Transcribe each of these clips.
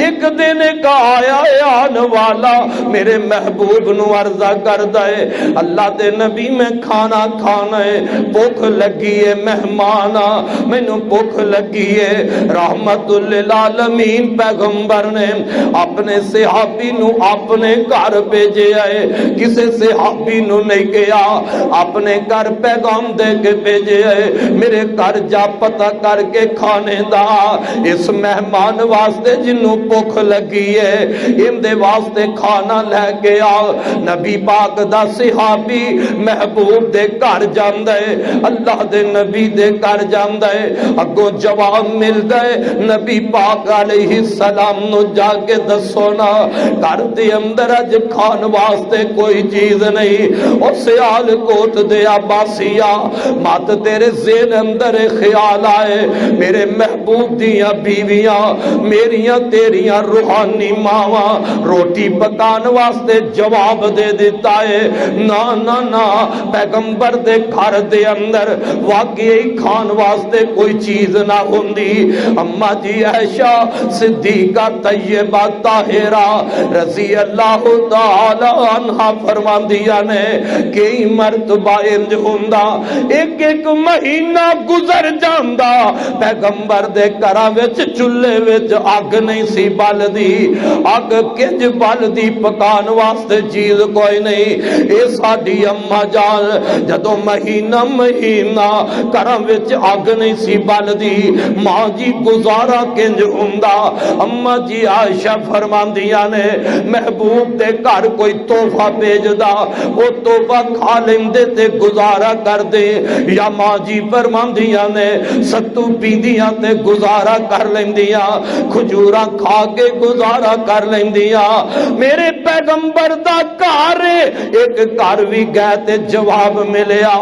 ایک دن ایک آیا آن والا میرے محبوب نو عرضہ کردا ہے اللہ دے نبی میں کھانا کھانا ہے، بھوک لگی ہے، مہمان مینوں بھوک لگی ہے۔ رحمت للعالمین پیغمبر نے اپنے صحابی نو اپنے گھر بھیجے آئے، کسے صحابی نو نہیں گیا، اپنے گھر پیغام دے کے بھیجے آئے میرے گھر جا پتہ کر کے کھانے دا اس مہمان واسطے جنوں بھوک لگی ہے ان دے واسطے کھانا لے کے آ۔ نبی پاک دا صحابی محبوب دے گھر جاندا ہے، اللہ دے نبی دے گھر جاندا ہے، اگوں جواب ملدا ہے نبی پاک علیہ السلام نو جا کے دسو نا گھر دے اندر اج کھان واسطے کوئی چیز نہیں۔ او سیال کوٹ دے عباسیا مات تیرے ذہن اندر خیال آئے میرے محبوب دیاں بیویاں میریاں تیریاں روحانی ماواں روٹی پکان واسطے جواب دے دیتا ہے نا نا نا پیغمبر دے گھر دے اندر واقعی کھان واسطے کوئی چیز نہ ہوندی۔ اما جی عائشہ صدیقہ طیبہ طاہرہ رضی اللہ تعالی عنہ فرماندیاں نے کئی مرتبہ انج ہوندا ایک ایک مہینہ گزر جاندا پیغمبر دے گھراں وچ چولہے وچ اگ نہیں سی بلدی، اگ کنج بلدی پکان واسطے چیز کوئی نہیں۔ اے ساڈی اما جان جدوں مہینہ مہینہ گھراں وچ اگ نہیں سی بلدی ماں جی گزارا کنج ہوندا۔ اما جی عائشہ فرماندیاں نے محبوب دے گھر کوئی تحفہ بھیجدا او تحفہ کھا لیندے تے گزارا کر دے، یا ماں جی فرماندیاں نے ستو پیندیاں تے گزارا کر لیندیاں، کھجوراں کھا کے گزارا کر لیندیاں۔ میرے پیغمبر دا گھر ایک گھر بھی گئے تے جواب ملیا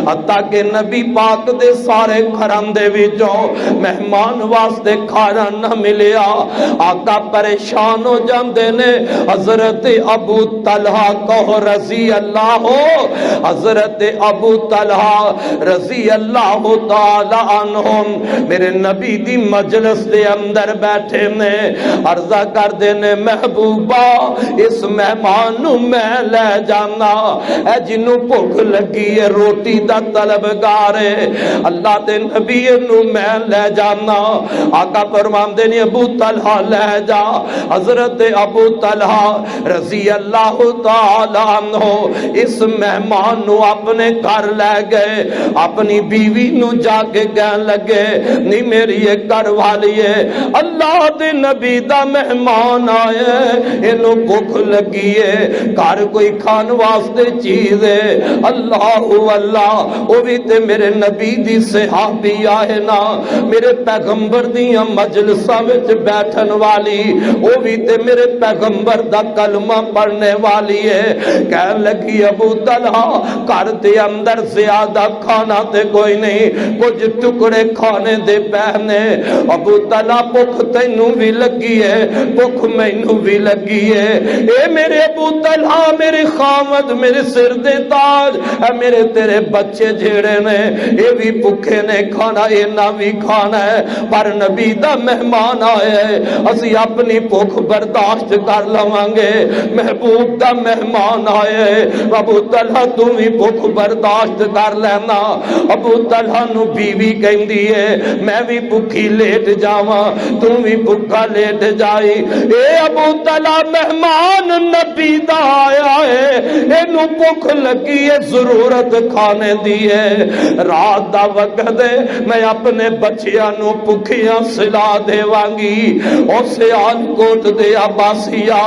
حتیٰ کہ نبی پاک دے سارے گھراں دے وچوں مہمان واسطے کھانا نہ ملیا۔ آقا پریشان ہو جاندے نے حضرت ابو طلحہ کو رضی اللہ ہو، حضرت ابو طلحہ رضی اللہ تعالی عنہم میرے نبی دی مجلس دے اندر بیٹھے نے عرضہ کر دینے محبوبہ اس مہمان نو میں لے جانا اے جنوں بھوک لگی ہے روٹی دا طلبگار ہے اللہ دے نبی نو میں لے جانا۔ آقا فرماندے نے ابو طلحہ لے جا۔ حضرت ابو طلحہ رضی اللہ تعالی عنہ اس مہمان نو اپنے گھر لے گئے، اپنی بیوی نو جا کے کہن لگے نہیں میری ایک گھر والی ہے اللہ دے نبی دا مہمان آئے انہوں بھوک لگی ہے گھر کوئی کھان واسطے چیز ہے اللہ اللہ وہ بھی تے میرے نبی دی صحابی آئے نا میرے پیغمبر دیاں مجلساں وچ بیٹھن والی وہ بھی تے میرے پیغمبر دا کلمہ پڑھنے والی ہے۔ کہن لگی ابو طلحہ گھر دے اندر زیادہ کھانا تے کوئی نہیں کچھ ٹکڑے کھانے دے پہنے۔ ابو طلحہ بھوک تینوں بھی لگی ہے بھوک مینوں بھی لگی ہے اے میرے ابو طلحہ میرے خامد میرے سر دے تاج اے میرے تیرے بچے جھیڑے نے اے بھی بھوکے نے کھانا اینا بھی کھانا ہے پر نبی دا مہمان آئے ہے اسی اپنی بھوک برداشت کر لوانگے محبوب دا مہمان آئے ہے ابو طلحہ تم بھی بھوک برداشت کر لینا۔ ابو طلحہ نو بیوی کہندی ہے میں بھی بھوکی لیٹ جاواں تم بھی بھوکا لیٹ جائی۔ اے ابو طلحہ مہمان نبی دا آیا ہے اینو بھوک لگی ہے ضرورت کھانے دی ہے رات دا وقت ہے میں اپنے بچیاں نو بھوکیاں سلا دے وانگی۔ او سیال کوٹ دے عباسیہ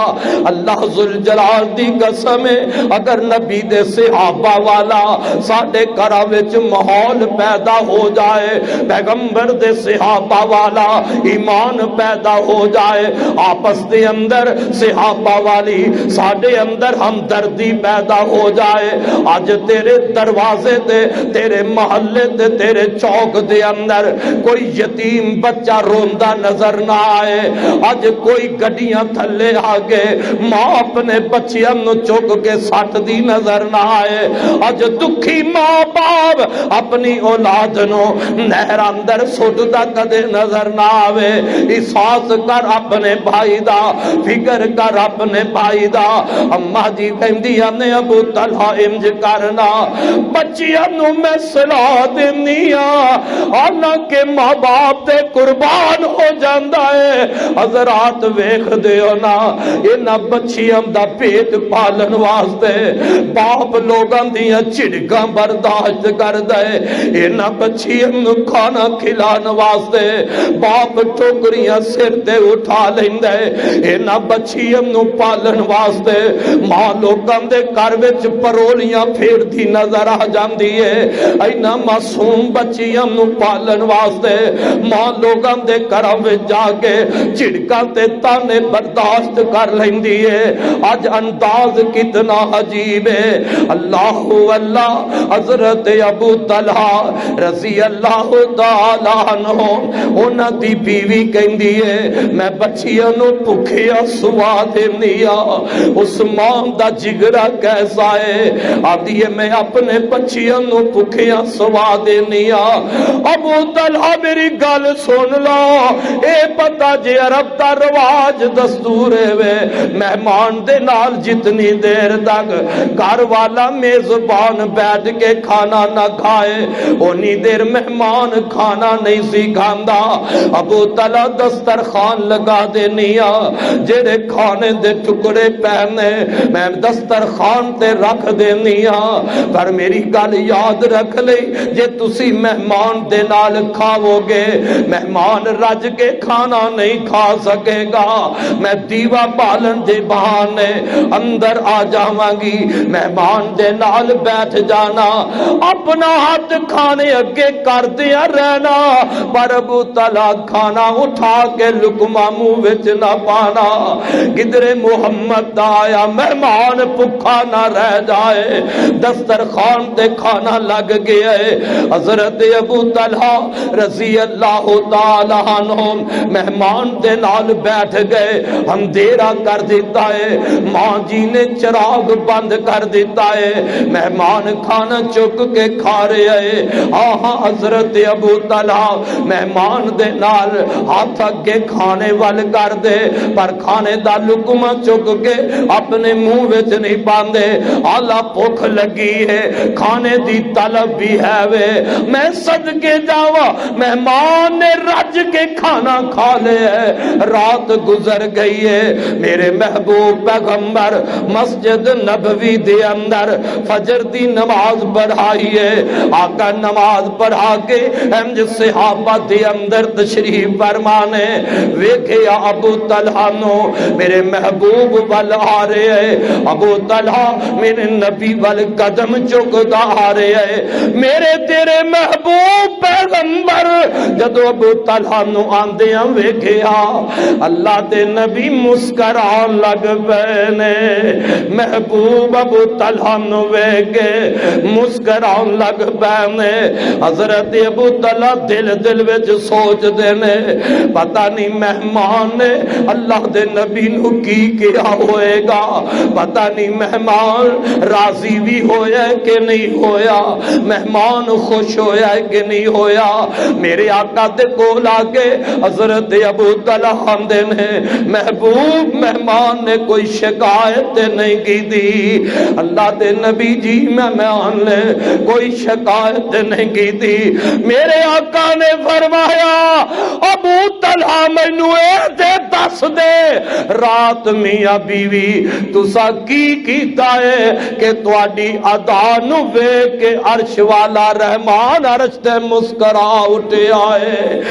اللہ ذوالجلال دی قسم ہے اگر نبی دے صحابہ والا ساڈے گھراں وچ ماحول پیدا ہو جائے پیغمبر دے صحابہ والا ایمان پیدا ہو جائے آپس دے اندر صحابہ والی ساڈے اندر ہمدردی پیدا ہو جائے آج تیرے دروازے تے تیرے محلے تے تیرے چوک دے اندر کوئی یتیم بچہ روندا نظر نہ آئے آج کوئی گڈیاں تھلے آگے ماں اپنے بچیاں نو چک کے سٹ دی نظر نہ آئے آج دکھی ماں باپ اپنی اولاد نو نہر اندر سٹ دا کدے نظر نہ آوے احساس کر اپنے بھائی دا، فکر کر اپنے بھائی دا۔ اما جی کہندیاں نے ابو طلحہ انج کرنا، بچیاں نو میں صلاح دینی آنا کہ ماں باپ دے قربان ہو جاندا ہے۔ حضرات ویکھ دیو نا، انہاں بچیاں دا پیٹ پالن واسطے باپ لوگاں دیاں چڑکاں برداشت کردا ہے، انہاں بچیاں نو کھانا کھلان واسطے باپ ٹوکریاں سر تے اٹھا لیندا ہے، انہاں بچیاں نو پالن واسطے ماں لوگاں دے گھر وچ پرولیاں پھیرتی نظر آ جاندی ہے۔ اینا معصوم بچیاں نو پالن واسطے ماں لوگاں دے گھراں وچ جا کے چڑکاں تے تانے برداشت کر لیندی ہے۔ آج انداز کتنا عجیب ہے۔ اللہ اللہ حضرت ابو طلحہ رضی اللہ تعالی عنہ انہاں دی بیوی کہندی ہے میں بچیاں نو بھکھیا سوا دینی اس ماں دا جگرا کیسا ہے، آدھی ہے میں اپنے بچیاں نو بھکھیا سوا دینی ابو طلحہ میری گل سن لو، اے پتہ جے عرب دا رواج دستور ہے مہمان دے نال جتنی دیر تک گھر والا میزبان بیٹھ کے کھانا نہ کھائے اونی دیر مہمان کھانا نہیں سی کھاندا۔ ابو طلحہ دسترخوان لگا دینی جڑے کھانے دے ٹکڑے پہنے میں دسترخوان تے رکھ دینی پر میری گل یاد رکھ لئی جے تسی مہمان دے نال کھاؤ گے مہمان رج کے کھانا نہیں کھا سکے گا، میں دیوا بالن دے بہانے اندر آ جاواں گی، مہمان دے نال بیٹھ جانا، اپنا ہاتھ کھانے اگے کر دیا رہنا پر ابو طلحہ کھانا اٹھا کے لقمہ منہ وچ نہ پانا، کدھر محمد دا آیا مہمان بھکھا نہ رہ جائے، دسترخوان تے کھانا لگ گیا ہے۔ حضرت ابو طلحہ رضی اللہ تعالی عنہ مہمان دے نال بیٹھ گئے، اندھیرا کر دیتا ہے، ماں جی نے چراغ بند کر دیتا ہے، مہمان کھانا چک کے کھا رہے ہیں۔ آہاں حضرت ابو طلحہ مہمان دے نال ہاتھ اگے کھانے وال کر دے پر کھانے دا لقمہ چک کے اپنے منہ وچ نہیں پاندے، آلہ بھوک لگی ہے کھانے دی طلب بھی ہے وے میں صدقے جاواں مہمان نے رج کے کھانا کھا لے ہے، رات گزر گئی ہے، میرے محبوب پیغمبر مسجد نبوی دے اندر فجر دی نماز پڑھائی ہے، آقا نماز پڑھا کے انج صحابہ دے اندر تشریف فرمانے ویکھیا ابو طلحہ نو میرے محبوب وال آ رہے ہیں، ابو طلحہ میرے نبی وال قدم چکدا آ رہے ہیں، میرے تیرے محبوب پیغمبر جدو ابو طلحہ نو آندیاں ویکھیا اللہ دے نبی مسکران لگ پینے، محبوب ابو طلحہ نو ویکھے مسکران لگ پینے، حضرت ابو طلحہ دل وچ سوچ دینے پتہ نہیں مہمان نے اللہ دے نبی نو کی کیا ہوئے گا، پتہ نہیں مہمان راضی بھی ہویا ہے کہ نہیں ہویا، مہمان خوش ہویا ہے کہ نہیں ہویا۔ میرے آقا دے کول آگے حضرت ابو طلحہ دے نے محبوب مہمان نے کوئی شکایت نہیں کی دی، اللہ دے نبی جی مہمان نے کوئی شکایت نہیں کی دی، میرے آقا نے فرمایا ابو طلحہ مینوں اے تے دس دے رات میاں بیوی تسا کی کیتا ہے کہ تواڈی ادا نو ویکھ کے عرش والا رحمان عرش تے مسکرا اٹھیا ہے۔